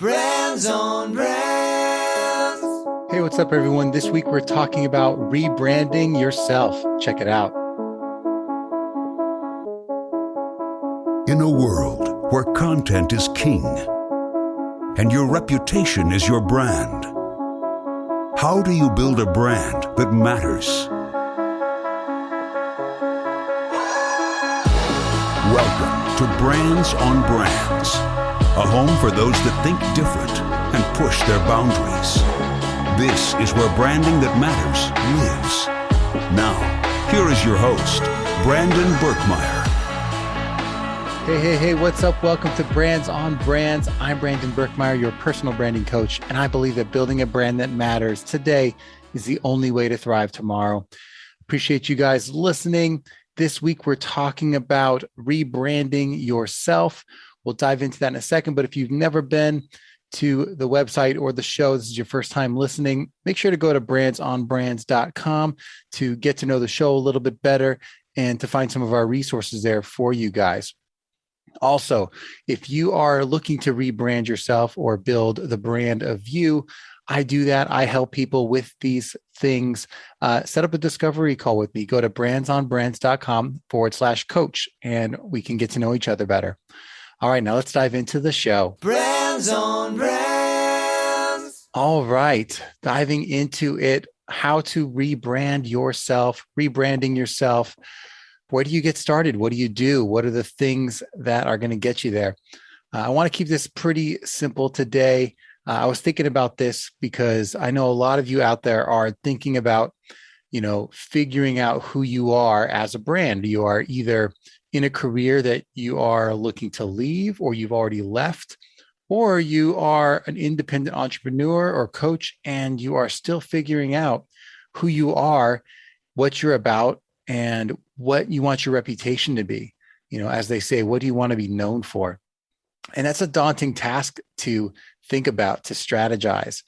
Brands on Brands. Hey, what's up, everyone? This week we're talking about rebranding yourself. Check it out. In a world where content is king and your reputation is your brand, how do you build a brand that matters? Welcome to Brands on Brands, a home for those that think different and push their boundaries. This is where branding that matters lives. Now, here is your host, Brandon Burkmeyer. Hey, what's up? Welcome to Brands on Brands. I'm Brandon Burkmeyer, your personal branding coach, and I believe that building a brand that matters today is the only way to thrive tomorrow. Appreciate you guys listening. This week, we're talking about rebranding yourself. We'll dive into that in a second, but if you've never been to the website or the show, this is your first time listening, make sure to go to brandsonbrands.com to get to know the show a little bit better and to find some of our resources there for you guys. Also, if you are looking to rebrand yourself or build the brand of you, I do that. I help people with these things. Set up a discovery call with me. Go to brandsonbrands.com/coach, and we can get to know each other better. All right, now let's dive into the show. Brands on Brands. All right, diving into it, how to rebrand yourself, rebranding yourself. Where do you get started? What do you do? What are the things that are going to get you there? I want to keep this pretty simple today. I was thinking about this because I know a lot of you out there are thinking about, figuring out who you are as a brand. You are either in a career that you are looking to leave, or you've already left, or you are an independent entrepreneur or coach, and you are still figuring out who you are, what you're about, and what you want your reputation to be. As they say, what do you want to be known for? And that's a daunting task to think about, to strategize.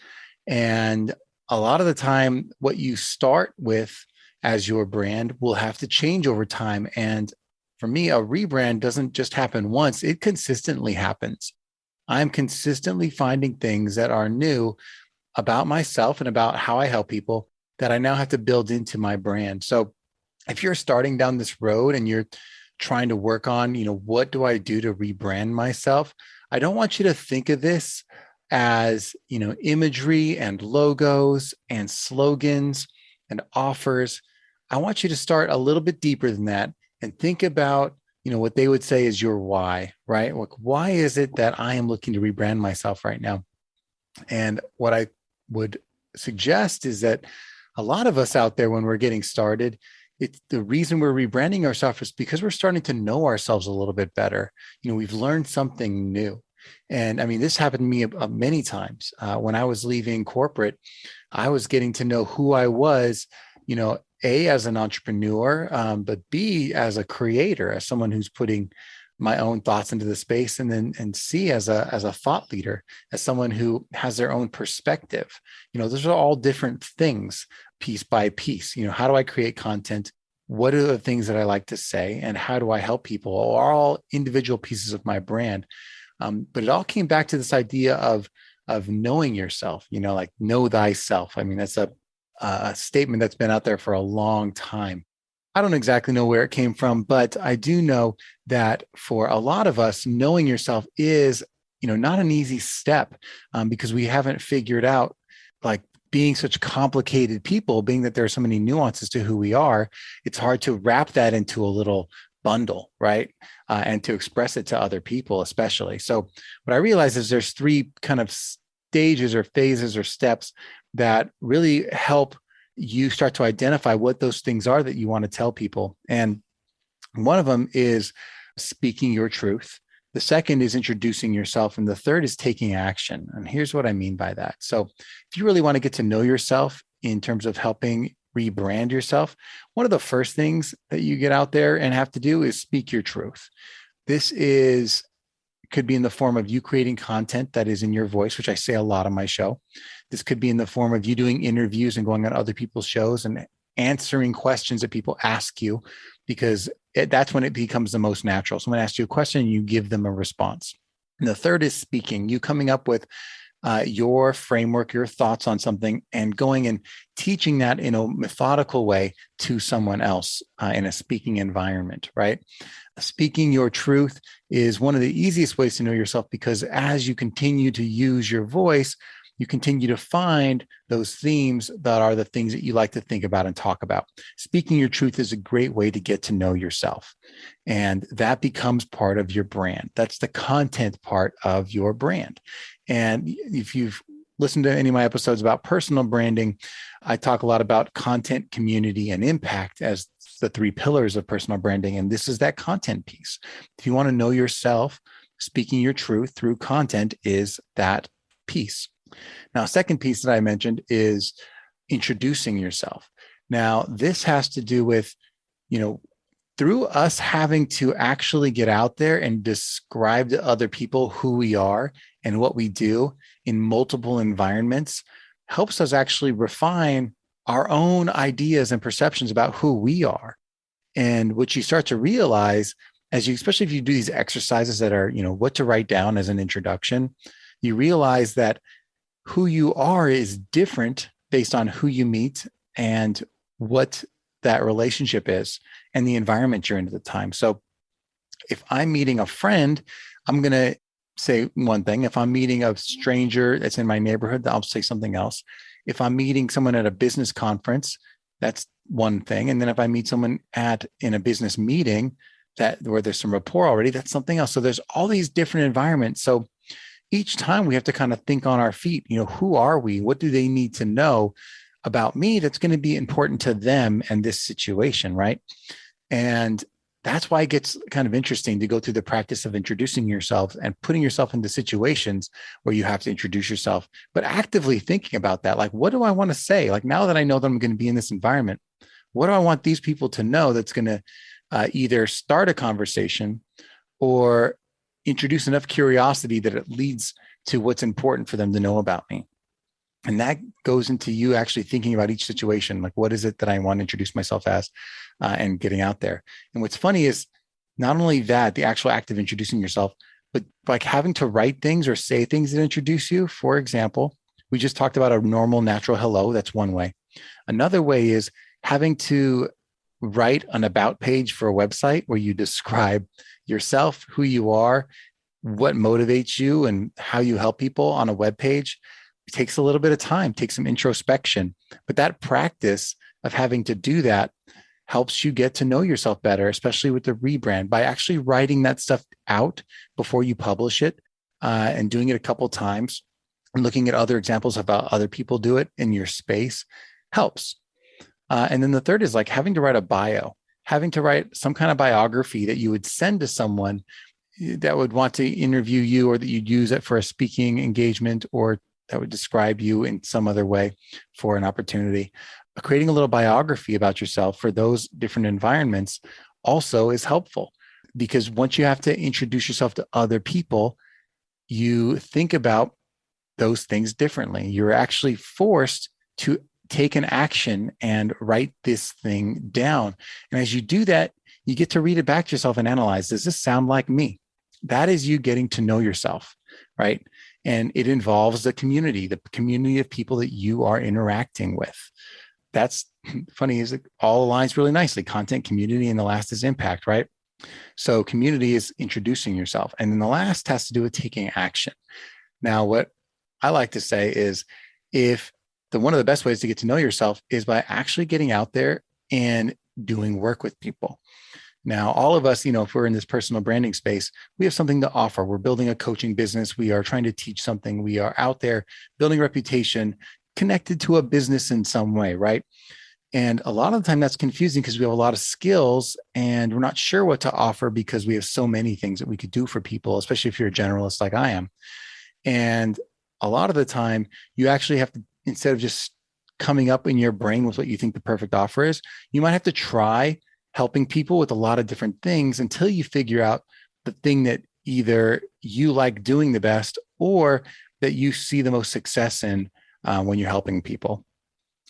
And a lot of the time, what you start with as your brand will have to change over time. And for me, a rebrand doesn't just happen once, it consistently happens. I'm consistently finding things that are new about myself and about how I help people that I now have to build into my brand. So if you're starting down this road and you're trying to work on, what do I do to rebrand myself? I don't want you to think of this as, imagery and logos and slogans and offers. I want you to start a little bit deeper than that and think about, what they would say is your why, right? Like, why is it that I am looking to rebrand myself right now? And what I would suggest is that a lot of us out there, when we're getting started, it's the reason we're rebranding ourselves is because we're starting to know ourselves a little bit better. We've learned something new. And I mean, this happened to me many times. When I was leaving corporate, I was getting to know who I was, A, as an entrepreneur, but B, as a creator, as someone who's putting my own thoughts into the space, and C, as a thought leader, as someone who has their own perspective. Those are all different things, piece by piece. How do I create content? What are the things that I like to say? And how do I help people? Are all individual pieces of my brand. But it all came back to this idea of knowing yourself, like know thyself. I mean, that's a statement that's been out there for a long time. I don't exactly know where it came from, but I do know that for a lot of us, knowing yourself is, not an easy step because we haven't figured out, like, being such complicated people, being that there are so many nuances to who we are, it's hard to wrap that into a little bundle, right? And to express it to other people, especially. So what I realized is there's three kind of stages or phases or steps that really help you start to identify what those things are that you want to tell people. And one of them is speaking your truth. The second is introducing yourself. And the third is taking action. And here's what I mean by that. So if you really want to get to know yourself in terms of helping rebrand yourself, one of the first things that you get out there and have to do is speak your truth. This could be in the form of you creating content that is in your voice, which I say a lot on my show. This could be in the form of you doing interviews and going on other people's shows and answering questions that people ask you, because that's when it becomes the most natural. Someone asks you a question and you give them a response. And the third is speaking, you coming up with your framework, your thoughts on something, and going and teaching that in a methodical way to someone else in a speaking environment, right? Speaking your truth is one of the easiest ways to know yourself, because as you continue to use your voice, you continue to find those themes that are the things that you like to think about and talk about. Speaking your truth is a great way to get to know yourself. And that becomes part of your brand. That's the content part of your brand. And if you've listened to any of my episodes about personal branding, I talk a lot about content, community, and impact as the three pillars of personal branding. And this is that content piece. If you want to know yourself, speaking your truth through content is that piece. Now, second piece that I mentioned is introducing yourself. Now, this has to do with, through us having to actually get out there and describe to other people who we are and what we do in multiple environments, helps us actually refine our own ideas and perceptions about who we are. And what you start to realize especially if you do these exercises that are, what to write down as an introduction, you realize that who you are is different based on who you meet and what that relationship is and the environment you're in at the time. So if I'm meeting a friend, I'm going to say one thing. If I'm meeting a stranger that's in my neighborhood, I'll say something else. If I'm meeting someone at a business conference, that's one thing. And then if I meet someone in a business meeting where there's some rapport already, that's something else. So there's all these different environments. So each time we have to kind of think on our feet, who are we? What do they need to know about me that's going to be important to them and this situation, right? And that's why it gets kind of interesting to go through the practice of introducing yourself and putting yourself into situations where you have to introduce yourself, but actively thinking about that. Like, what do I want to say? Like, now that I know that I'm going to be in this environment, what do I want these people to know that's going to either start a conversation or introduce enough curiosity that it leads to what's important for them to know about me? And that goes into you actually thinking about each situation. Like, what is it that I want to introduce myself as and getting out there? And what's funny is not only that, the actual act of introducing yourself, but like having to write things or say things that introduce you. For example, we just talked about a normal, natural hello. That's one way. Another way is having to write an about page for a website where you describe yourself, who you are, what motivates you, and how you help people on a web page. It takes a little bit of time, takes some introspection, but that practice of having to do that helps you get to know yourself better, especially with the rebrand, by actually writing that stuff out before you publish it and doing it a couple of times and looking at other examples of how other people do it in your space helps. And then the third is like having to write a bio, having to write some kind of biography that you would send to someone that would want to interview you, or that you'd use it for a speaking engagement, or that would describe you in some other way for an opportunity. Creating a little biography about yourself for those different environments also is helpful, because once you have to introduce yourself to other people, you think about those things differently. You're actually forced to take an action and write this thing down. And as you do that, you get to read it back to yourself and analyze, does this sound like me? That is you getting to know yourself, right? And it involves the community of people that you are interacting with. That's funny, is it all aligns really nicely. Content, community, and the last is impact, right? So community is introducing yourself. And then the last has to do with taking action. Now, what I like to say is one of the best ways to get to know yourself is by actually getting out there and doing work with people. Now, all of us, if we're in this personal branding space, we have something to offer. We're building a coaching business. We are trying to teach something. We are out there building reputation, connected to a business in some way, right? And a lot of the time that's confusing because we have a lot of skills and we're not sure what to offer because we have so many things that we could do for people, especially if you're a generalist like I am. And a lot of the time you actually have to, instead of just coming up in your brain with what you think the perfect offer is, you might have to try helping people with a lot of different things until you figure out the thing that either you like doing the best or that you see the most success in when you're helping people.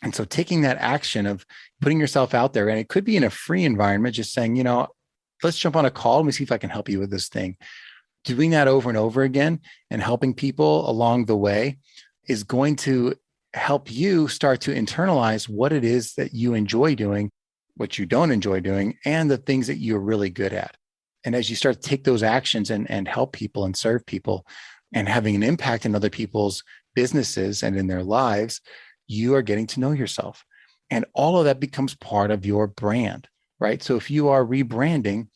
And so taking that action of putting yourself out there, and it could be in a free environment, just saying, let's jump on a call and we see if I can help you with this thing. doing that over and over again and helping people along the way is going to help you start to internalize what it is that you enjoy doing, what you don't enjoy doing, and the things that you're really good at. And as you start to take those actions and help people and serve people and having an impact in other people's businesses and in their lives, you are getting to know yourself. And all of that becomes part of your brand, right? So if you are rebranding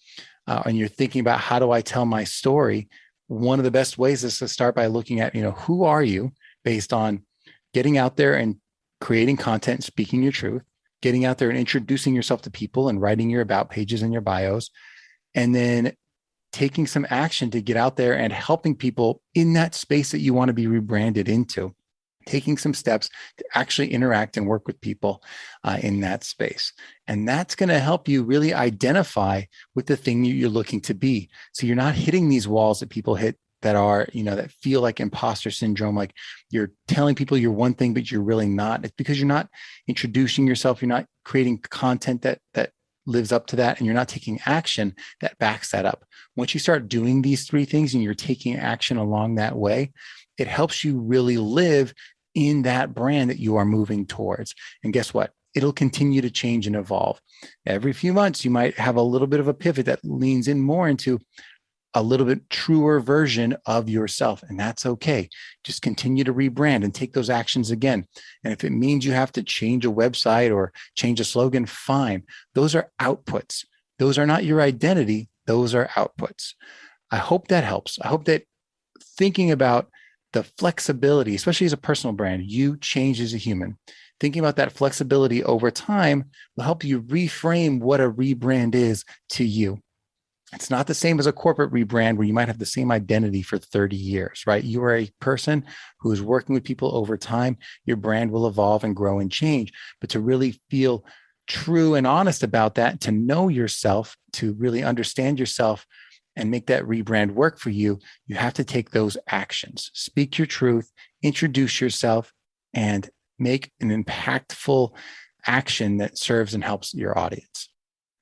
and you're thinking about how do I tell my story, one of the best ways is to start by looking at, who are you based on getting out there and creating content, and speaking your truth, getting out there and introducing yourself to people and writing your about pages and your bios, and then taking some action to get out there and helping people in that space that you want to be rebranded into, taking some steps to actually interact and work with people in that space. And that's going to help you really identify with the thing you're looking to be. So you're not hitting these walls that people hit that are, that feel like imposter syndrome, like you're telling people you're one thing, but you're really not. It's because you're not introducing yourself. You're not creating content that lives up to that. And you're not taking action that backs that up. Once you start doing these three things and you're taking action along that way, it helps you really live in that brand that you are moving towards. And guess what? It'll continue to change and evolve. Every few months, you might have a little bit of a pivot that leans in more into a little bit truer version of yourself. And that's okay. Just continue to rebrand and take those actions again. And if it means you have to change a website or change a slogan, fine. Those are outputs. Those are not your identity. Those are outputs. I hope that helps. I hope that thinking about the flexibility, especially as a personal brand, you change as a human. Thinking about that flexibility over time will help you reframe what a rebrand is to you. It's not the same as a corporate rebrand where you might have the same identity for 30 years, right? You are a person who is working with people over time. Your brand will evolve and grow and change. But to really feel true and honest about that, to know yourself, to really understand yourself and make that rebrand work for you, you have to take those actions. Speak your truth, introduce yourself, and make an impactful action that serves and helps your audience.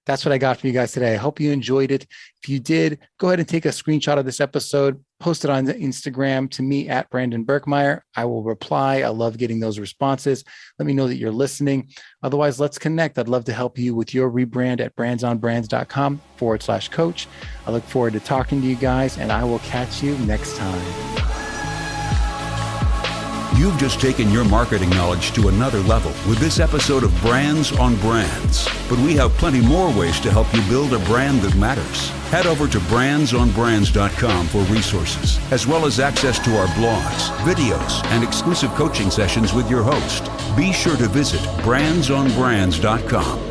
That's what I got for you guys today. I hope you enjoyed it. If you did, go ahead and take a screenshot of this episode, post it on Instagram to me at Brandon Birkmeyer. I will reply. I love getting those responses. Let me know that you're listening. Otherwise, let's connect. I'd love to help you with your rebrand at brandsonbrands.com/coach. I look forward to talking to you guys, and I will catch you next time. You've just taken your marketing knowledge to another level with this episode of Brands on Brands. But we have plenty more ways to help you build a brand that matters. Head over to brandsonbrands.com for resources, as well as access to our blogs, videos, and exclusive coaching sessions with your host. Be sure to visit brandsonbrands.com.